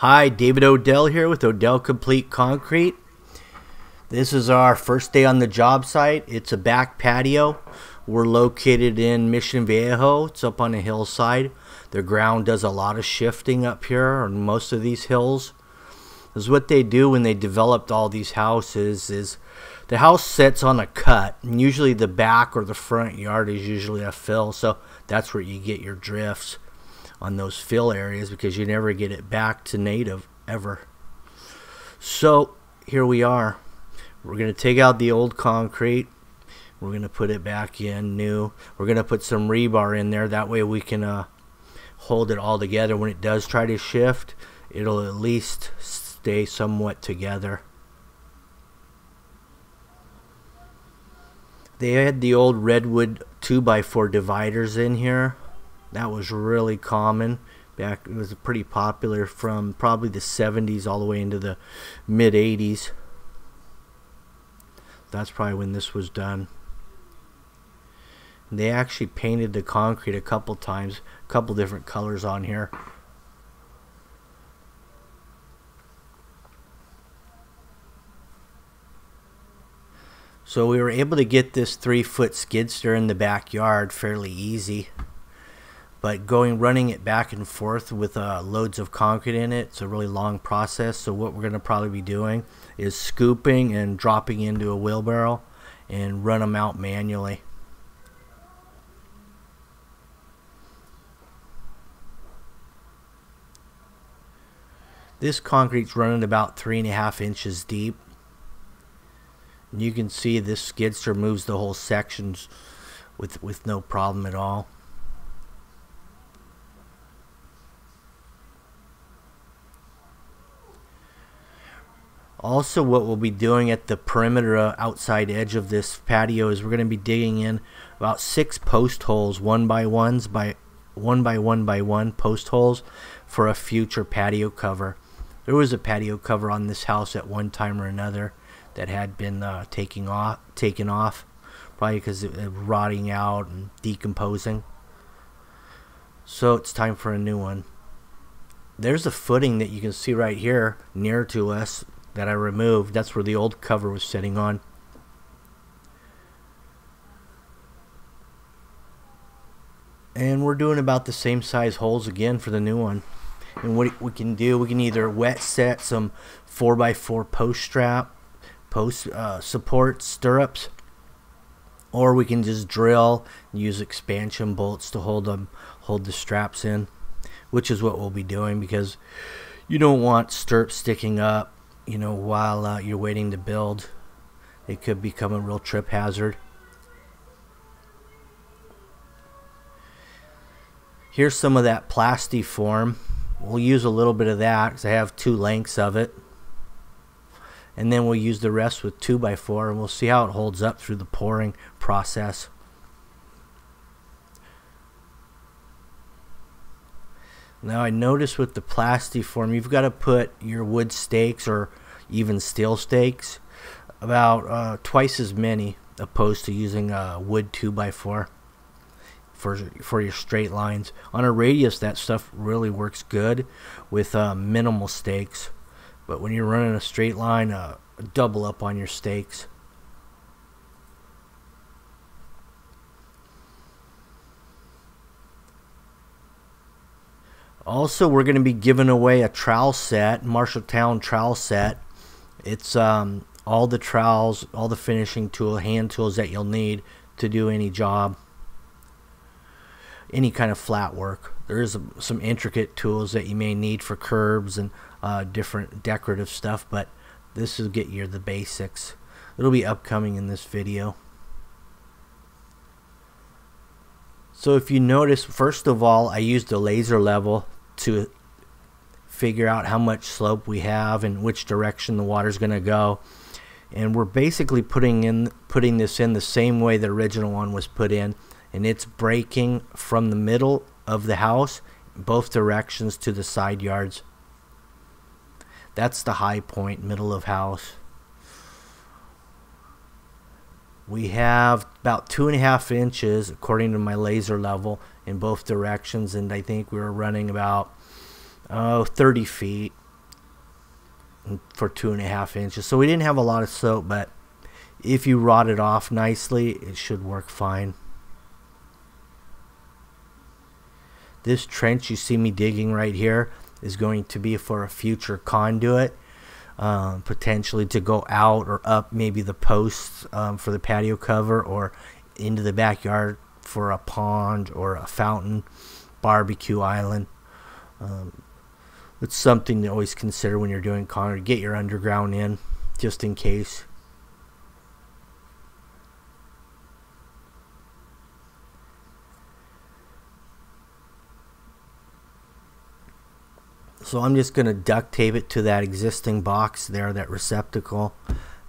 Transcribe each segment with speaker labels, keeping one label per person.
Speaker 1: Hi, David Odell here with Odell Complete Concrete. This is our first day on the job site. It's a back patio. We're located in Mission Viejo. It's up on a hillside. The ground does a lot of shifting up here on most of these hills. This is what they do when they developed all these houses. Is the house sits on a cut, and usually the back or the front yard is usually a fill, so that's where you get your drifts on those fill areas, because you never get it back to native ever. So here we are. We're going to take out the old concrete. We're going to put it back in new. We're going to put some rebar in there. That way we can hold it all together. When it does try to shift, it'll at least stay somewhat together. They had the old redwood 2x4 dividers in here. That was really common back. It was pretty popular from probably the 70s all the way into the mid 80s. That's probably when this was done. They actually painted the concrete a couple times, a couple different colors on here. So we were able to get this 3-foot skid steer in the backyard fairly easy. But running it back and forth with loads of concrete in it, it's a really long process. So what we're going to probably be doing is scooping and dropping into a wheelbarrow and run them out manually. This concrete's running about 3.5 inches deep. And you can see this skid steer moves the whole sections with no problem at all. Also, what we'll be doing at the perimeter outside edge of this patio is we're going to be digging in about 6 post holes, 1x1 by 1 post holes for a future patio cover. There was a patio cover on this house at one time or another that had been taken off, probably because it was rotting out and decomposing. So it's time for a new one. There's a footing that you can see right here near to us that I removed. That's where the old cover was sitting on. And we're doing about the same size holes again for the new one. And what we can do, we can either wet set some 4x4 post support stirrups, or we can just drill and use expansion bolts to hold the straps in, which is what we'll be doing, because you don't want stirrups sticking up, you know, while you're waiting to build. It could become a real trip hazard. Here's some of that plastiform. We'll use a little bit of that because I have 2 lengths of it. And then we'll use the rest with 2x4, and we'll see how it holds up through the pouring process. Now I noticed with the plastiform, you've got to put your wood stakes or even steel stakes about twice as many, opposed to using wood 2x4 for your straight lines. On a radius, that stuff really works good with minimal stakes, but when you're running a straight line, double up on your stakes. Also, we're going to be giving away a trowel set, Marshalltown Trowel Set. It's all the trowels, all the finishing hand tools that you'll need to do any job, any kind of flat work. There's some intricate tools that you may need for curbs and different decorative stuff, but this will get you the basics. It'll be upcoming in this video. So if you notice, first of all, I used a laser level to figure out how much slope we have and which direction the water's going to go. And we're basically putting this in the same way the original one was put in, and it's breaking from the middle of the house both directions to the side yards. That's the high point, middle of house. We have about 2.5 inches according to my laser level in both directions, and I think we were running about 30 feet for 2.5 inches. So we didn't have a lot of slope, but if you rod it off nicely, it should work fine. This trench you see me digging right here is going to be for a future conduit, potentially to go out or up maybe the posts for the patio cover, or into the backyard for a pond or a fountain, barbecue island. It's something to always consider when you're doing conduit. Get your underground in just in case. So I'm just going to duct tape it to that existing box there, that receptacle,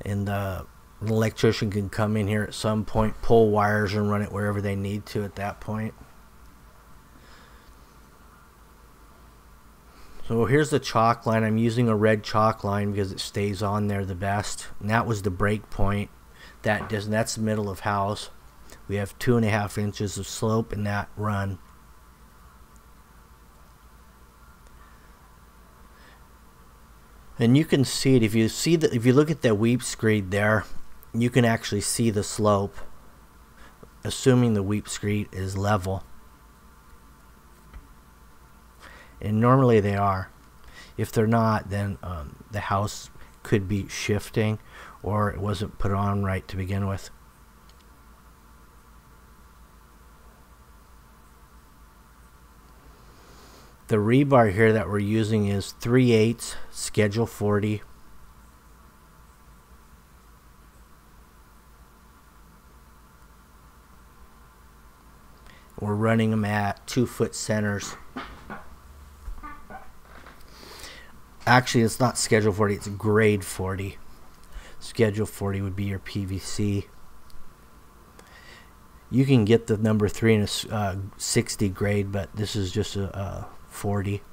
Speaker 1: and an electrician can come in here at some point, pull wires and run it wherever they need to at that point. So here's the chalk line. I'm using a red chalk line because it stays on there the best. And that was the break point. That's the middle of house. We have 2.5 inches of slope in that run. And you can see it if you look at the weep screed there, you can actually see the slope, assuming the weep screed is level. And normally they are. If they're not, then the house could be shifting, or it wasn't put on right to begin with. The rebar here that we're using is 3/8 schedule 40. We're running them at 2-foot centers. Actually, it's not schedule 40, it's grade 40. Schedule 40 would be your PVC. You can get the number 3 in a 60 grade, but this is just a 40.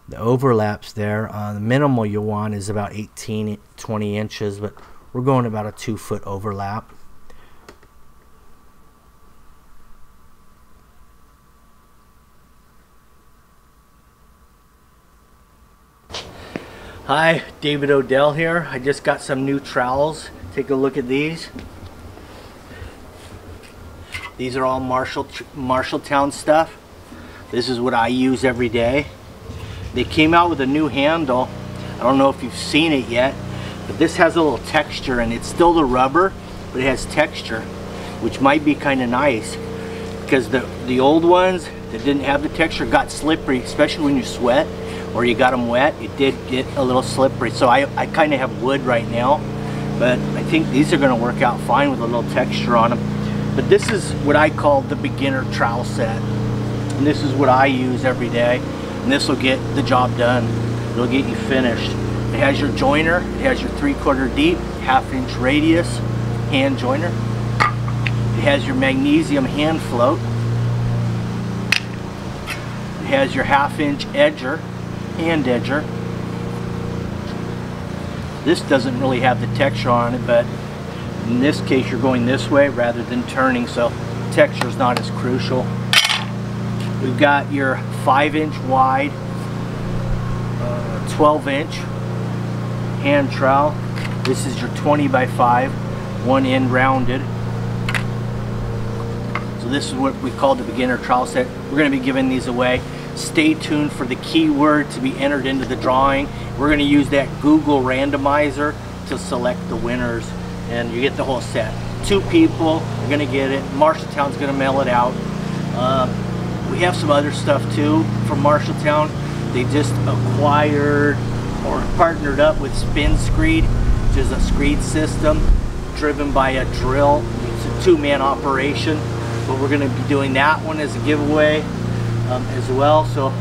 Speaker 1: The overlaps there, the minimal you want is about 18-20 inches, but we're going about a 2-foot overlap. Hi, David Odell here. I just got some new trowels. Take a look at these. These are all Marshalltown stuff. This is what I use every day. They came out with a new handle. I don't know if you've seen it yet, but this has a little texture, and it's still the rubber, but it has texture, which might be kind of nice, because the old ones that didn't have the texture got slippery, especially when you sweat or you got them wet. It did get a little slippery. So I kind of have wood right now, but I think these are going to work out fine with a little texture on them. But this is what I call the beginner trowel set, and this is what I use every day, and this will get the job done. It'll get you finished. It has your joiner, it has your 3/4 deep, 1/2 inch radius hand joiner. It has your magnesium hand float. It has your 1/2 inch edger, hand edger. This doesn't really have the texture on it, but in this case you're going this way rather than turning, so texture is not as crucial. We've got your 5-inch wide, 12-inch hand trowel. This is your 20x5, one end rounded. So this is what we call the beginner trowel set. We're going to be giving these away. Stay tuned for the keyword to be entered into the drawing. We're going to use that Google randomizer to select the winners, and you get the whole set. 2 people are going to get it. Marshalltown's going to mail it out. We have some other stuff too from Marshalltown. They just acquired or partnered up with Spin Screed, which is a screed system driven by a drill. It's a 2-man operation, but we're going to be doing that one as a giveaway as well. So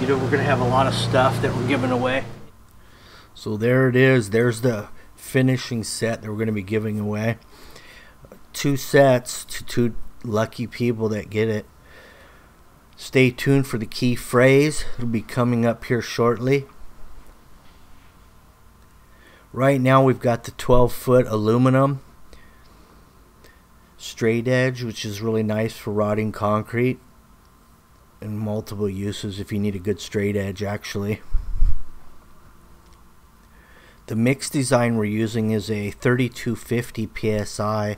Speaker 1: you know, we're going to have a lot of stuff that we're giving away. So there it is. There's the finishing set that we're going to be giving away. 2 sets to 2 lucky people that get it. Stay tuned for the key phrase. It'll be coming up here shortly. Right now we've got the 12-foot aluminum straight edge, which is really nice for rodding concrete. in multiple uses if you need a good straight edge actually. The mix design we're using is a 3250 PSI,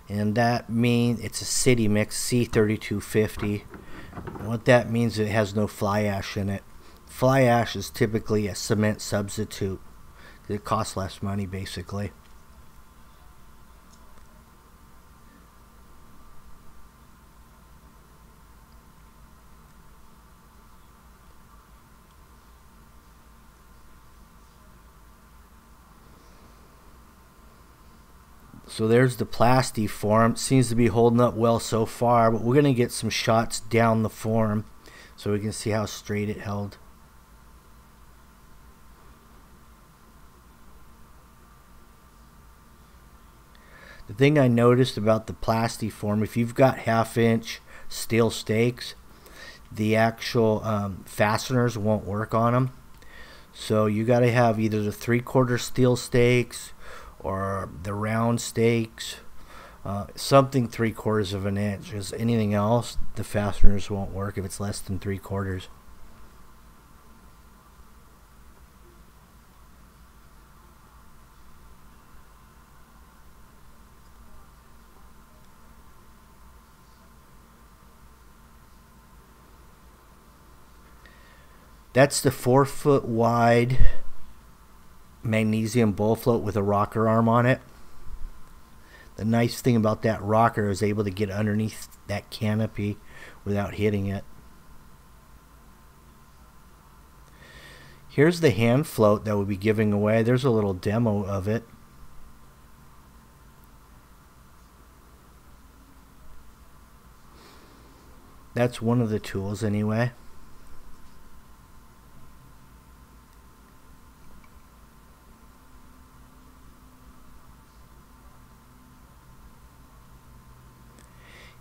Speaker 1: and that means it's a city mix, C3250. What that means is it has no fly ash in it. Fly ash is typically a cement substitute. It costs less money basically. So there's the plasti form. It seems to be holding up well so far, but we're going to get some shots down the form so we can see how straight it held. The thing I noticed about the plasti form, if you've got 1/2 inch steel stakes, the actual fasteners won't work on them. So you got to have either the 3/4 steel stakes or the round stakes, something 3/4 of an inch. Because anything else, the fasteners won't work if it's less than 3/4. That's the 4-foot wide magnesium bowl float with a rocker arm on it. The nice thing about that rocker is able to get underneath that canopy without hitting it. Here's the hand float that we'll be giving away. There's a little demo of it. That's one of the tools anyway.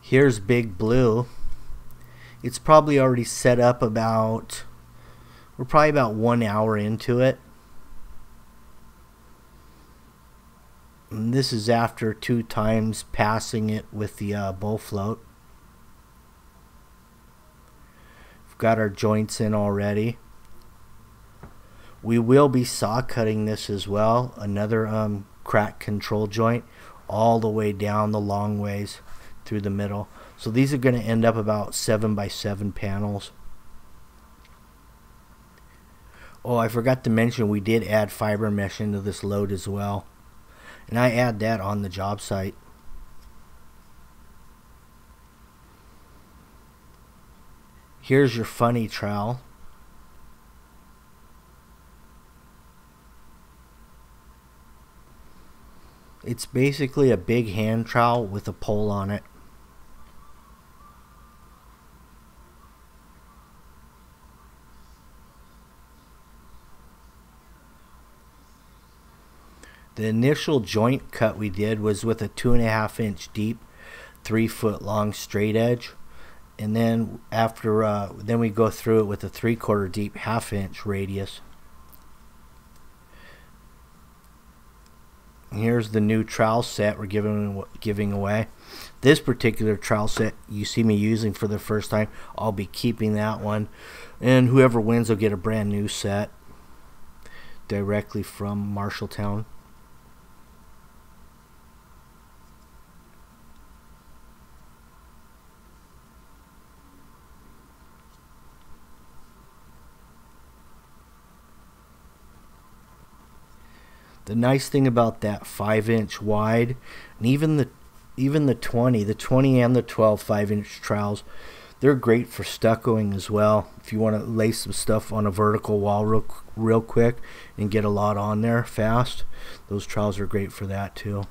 Speaker 1: Here's Big Blue. It's probably already set up about, we're probably about 1 hour into it. And this is after 2 times passing it with the bowl float. We've got our joints in already. We will be saw cutting this as well. Another crack control joint all the way down the long ways through the middle. So these are going to end up about 7x7 panels. Oh, I forgot to mention we did add fiber mesh into this load as well. And I add that on the job site. Here's your funny trowel. It's basically a big hand trowel with a pole on it. The initial joint cut we did was with a 2.5 inch deep, 3 foot long straight edge, and then after then we go through it with a 3/4 deep, 1/2 inch radius. And here's the new trowel set we're giving away. This particular trowel set you see me using for the first time. I'll be keeping that one, and whoever wins will get a brand new set directly from Marshalltown. The nice thing about that 5 inch wide, and even the 20 and the 12 5-inch trowels, they're great for stuccoing as well. If you want to lay some stuff on a vertical wall real quick and get a lot on there fast, those trowels are great for that too.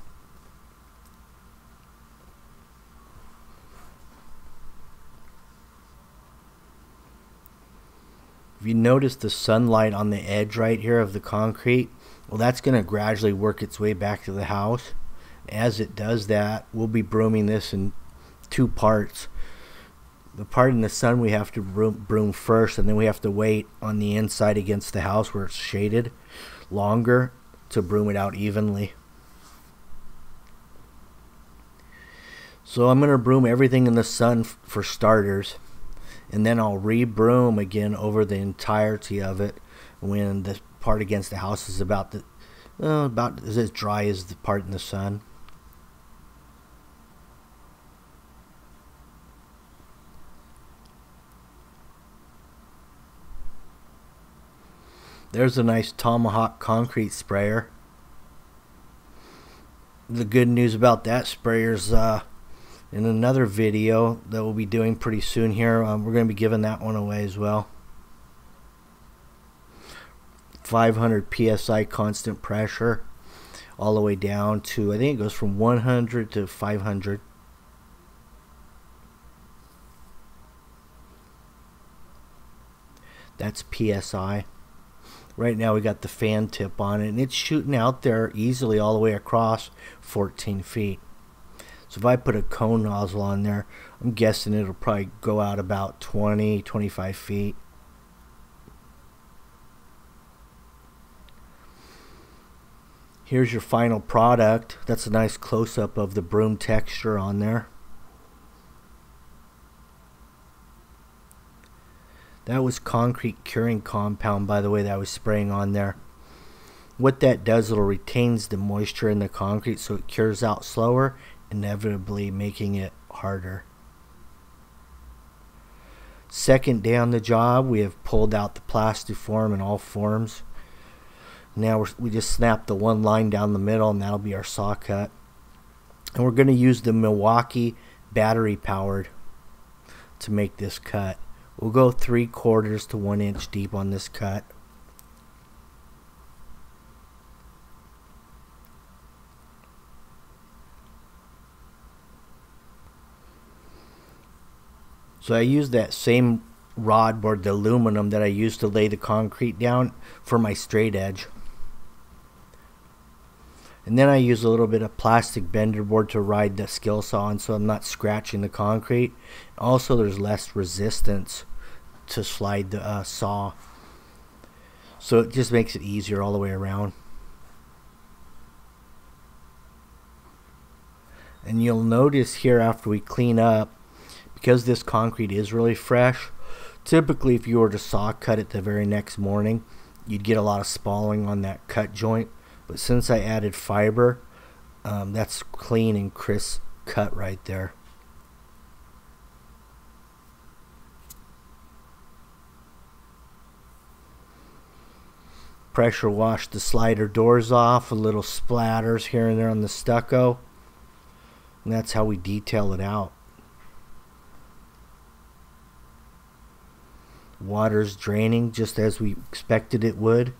Speaker 1: If you notice the sunlight on the edge right here of the concrete, well, that's going to gradually work its way back to the house. As it does that, we'll be brooming this in 2 parts. The part in the sun we have to broom first, and then we have to wait on the inside against the house where it's shaded longer to broom it out evenly. So I'm going to broom everything in the sun for starters. and then I'll re-broom again over the entirety of it when the part against the house is about as dry as the part in the sun. There's a nice Tomahawk concrete sprayer. The good news about that sprayer is in another video that we'll be doing pretty soon here, we're going to be giving that one away as well. 500 psi constant pressure all the way down to, I think it goes from 100 to 500. That's psi. Right now we got the fan tip on it, and it's shooting out there easily all the way across 14 feet. So if I put a cone nozzle on there, I'm guessing it'll probably go out about 20-25 feet. Here's your final product. That's a nice close-up of the broom texture on there. That was concrete curing compound, by the way, that I was spraying on there. What that does, it retains the moisture in the concrete so it cures out slower, inevitably making it harder. Second day on the job, we have pulled out the plastiform in all forms. Now we just snap the one line down the middle, and that'll be our saw cut. And we're going to use the Milwaukee battery powered to make this cut. We'll go 3/4 to 1 inch deep on this cut. So I use that same rod board, the aluminum that I used to lay the concrete down, for my straight edge. And then I use a little bit of plastic bender board to ride the skill saw on so I'm not scratching the concrete. Also, there's less resistance to slide the saw. So it just makes it easier all the way around. And you'll notice here after we clean up, because this concrete is really fresh, typically if you were to saw cut it the very next morning, you'd get a lot of spalling on that cut joint. But since I added fiber, that's clean and crisp cut right there. Pressure wash the slider doors off, a little splatters here and there on the stucco. And that's how we detail it out. Water's draining just as we expected it would.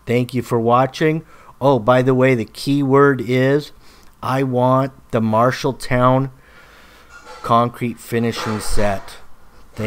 Speaker 1: Thank you for watching. Oh, by the way, the key word is I want the Marshalltown concrete finishing set.